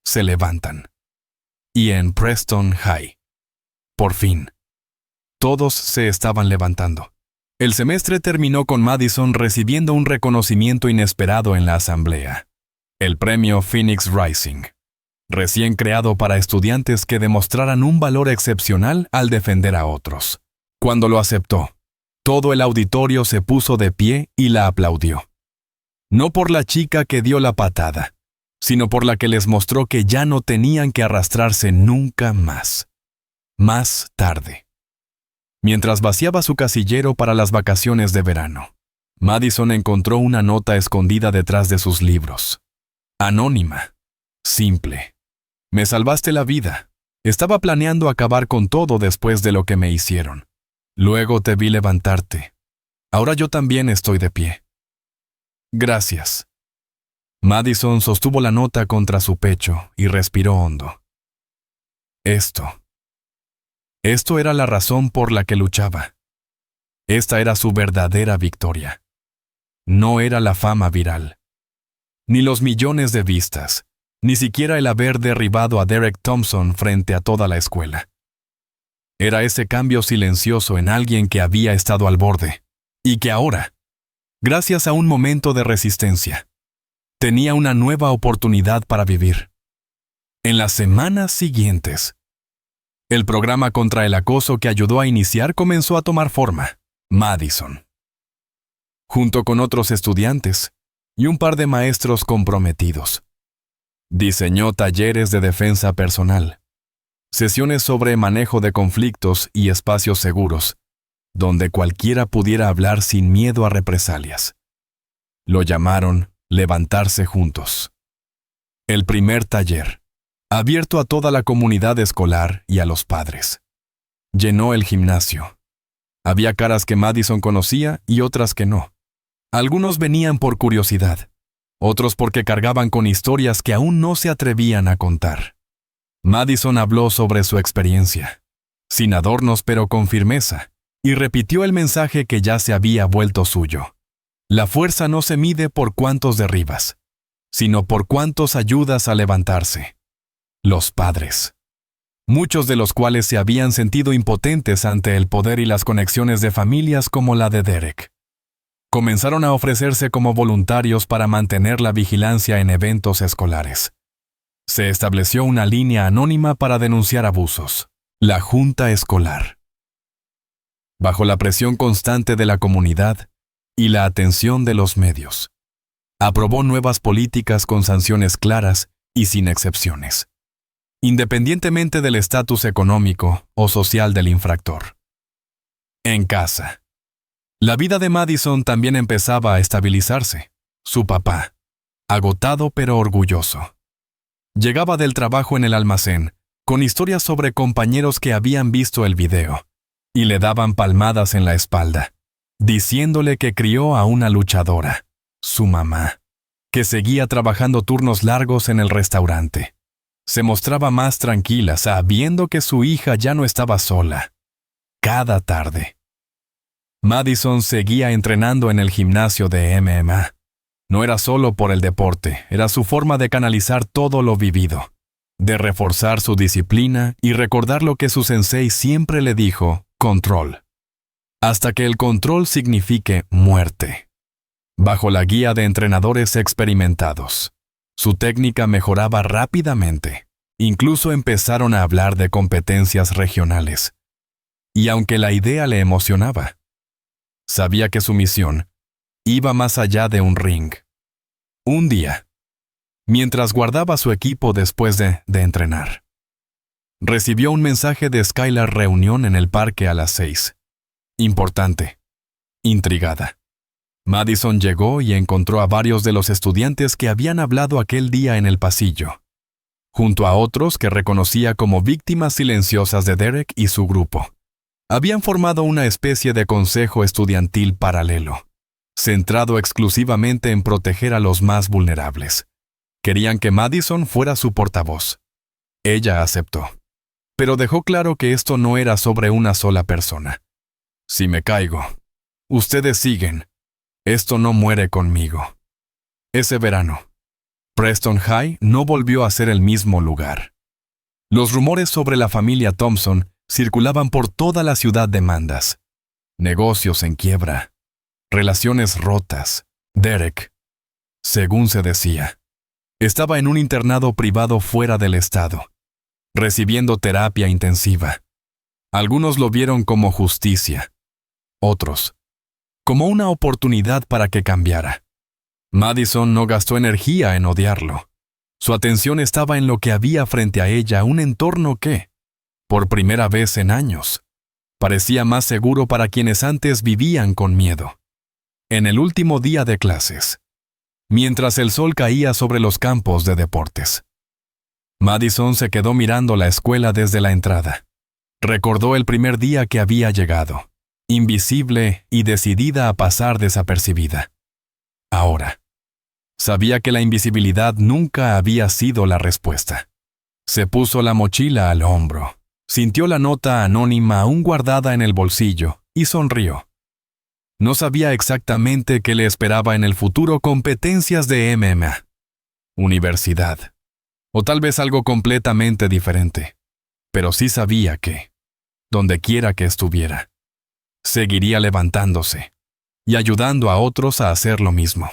se levantan. Y en Preston High, por fin, todos se estaban levantando. El semestre terminó con Madison recibiendo un reconocimiento inesperado en la asamblea. El premio Phoenix Rising, recién creado para estudiantes que demostraran un valor excepcional al defender a otros. Cuando lo aceptó, todo el auditorio se puso de pie y la aplaudió. No por la chica que dio la patada, sino por la que les mostró que ya no tenían que arrastrarse nunca más. Más tarde. Mientras vaciaba su casillero para las vacaciones de verano, Madison encontró una nota escondida detrás de sus libros. Anónima. Simple. Me salvaste la vida. Estaba planeando acabar con todo después de lo que me hicieron. Luego te vi levantarte. Ahora yo también estoy de pie. Gracias. Madison sostuvo la nota contra su pecho y respiró hondo. Esto era la razón por la que luchaba. Esta era su verdadera victoria. No era la fama viral, ni los millones de vistas, ni siquiera el haber derribado a Derek Thompson frente a toda la escuela. Era ese cambio silencioso en alguien que había estado al borde, y que ahora, gracias a un momento de resistencia, tenía una nueva oportunidad para vivir. En las semanas siguientes, el programa contra el acoso que ayudó a iniciar comenzó a tomar forma. Madison, junto con otros estudiantes y un par de maestros comprometidos, diseñó talleres de defensa personal, sesiones sobre manejo de conflictos y espacios seguros, donde cualquiera pudiera hablar sin miedo a represalias. Lo llamaron Levantarse Juntos. El primer taller, abierto a toda la comunidad escolar y a los padres, llenó el gimnasio. Había caras que Madison conocía y otras que no. Algunos venían por curiosidad, otros porque cargaban con historias que aún no se atrevían a contar. Madison habló sobre su experiencia, sin adornos pero con firmeza, y repitió el mensaje que ya se había vuelto suyo. La fuerza no se mide por cuántos derribas, sino por cuántos ayudas a levantarse. Los padres, muchos de los cuales se habían sentido impotentes ante el poder y las conexiones de familias como la de Derek, comenzaron a ofrecerse como voluntarios para mantener la vigilancia en eventos escolares. Se estableció una línea anónima para denunciar abusos, la Junta Escolar. Bajo la presión constante de la comunidad y la atención de los medios, aprobó nuevas políticas con sanciones claras y sin excepciones, independientemente del estatus económico o social del infractor. En casa, la vida de Madison también empezaba a estabilizarse. Su papá, agotado pero orgulloso, llegaba del trabajo en el almacén con historias sobre compañeros que habían visto el video y le daban palmadas en la espalda, diciéndole que crió a una luchadora, su mamá, que seguía trabajando turnos largos en el restaurante. Se mostraba más tranquila sabiendo que su hija ya no estaba sola. Cada tarde, Madison seguía entrenando en el gimnasio de MMA. No era solo por el deporte, era su forma de canalizar todo lo vivido, de reforzar su disciplina y recordar lo que su sensei siempre le dijo: control. Hasta que el control signifique muerte. Bajo la guía de entrenadores experimentados, su técnica mejoraba rápidamente. Incluso empezaron a hablar de competencias regionales. Y aunque la idea le emocionaba, sabía que su misión iba más allá de un ring. Un día, mientras guardaba su equipo después de entrenar, recibió un mensaje de Skylar: reunión en el parque a las 6. Importante. Intrigada, Madison llegó y encontró a varios de los estudiantes que habían hablado aquel día en el pasillo, junto a otros que reconocía como víctimas silenciosas de Derek y su grupo. Habían formado una especie de consejo estudiantil paralelo, centrado exclusivamente en proteger a los más vulnerables. Querían que Madison fuera su portavoz. Ella aceptó, pero dejó claro que esto no era sobre una sola persona. Si me caigo, ustedes siguen. Esto no muere conmigo. Ese verano, Preston High no volvió a ser el mismo lugar. Los rumores sobre la familia Thompson circulaban por toda la ciudad. Demandas, negocios en quiebra, relaciones rotas. Derek, según se decía, estaba en un internado privado fuera del estado, recibiendo terapia intensiva. Algunos lo vieron como justicia, otros como una oportunidad para que cambiara. Madison no gastó energía en odiarlo. Su atención estaba en lo que había frente a ella, un entorno que, por primera vez en años, parecía más seguro para quienes antes vivían con miedo. En el último día de clases, mientras el sol caía sobre los campos de deportes, Madison se quedó mirando la escuela desde la entrada. Recordó el primer día que había llegado, invisible y decidida a pasar desapercibida. Ahora, Sabía que la invisibilidad nunca había sido la respuesta. Se puso la mochila al hombro, sintió la nota anónima aún guardada en el bolsillo y sonrió. No sabía exactamente qué le esperaba en el futuro: competencias de MMA, universidad, o tal vez algo completamente diferente. Pero sí sabía que, donde quiera que estuviera, seguiría levantándose y ayudando a otros a hacer lo mismo.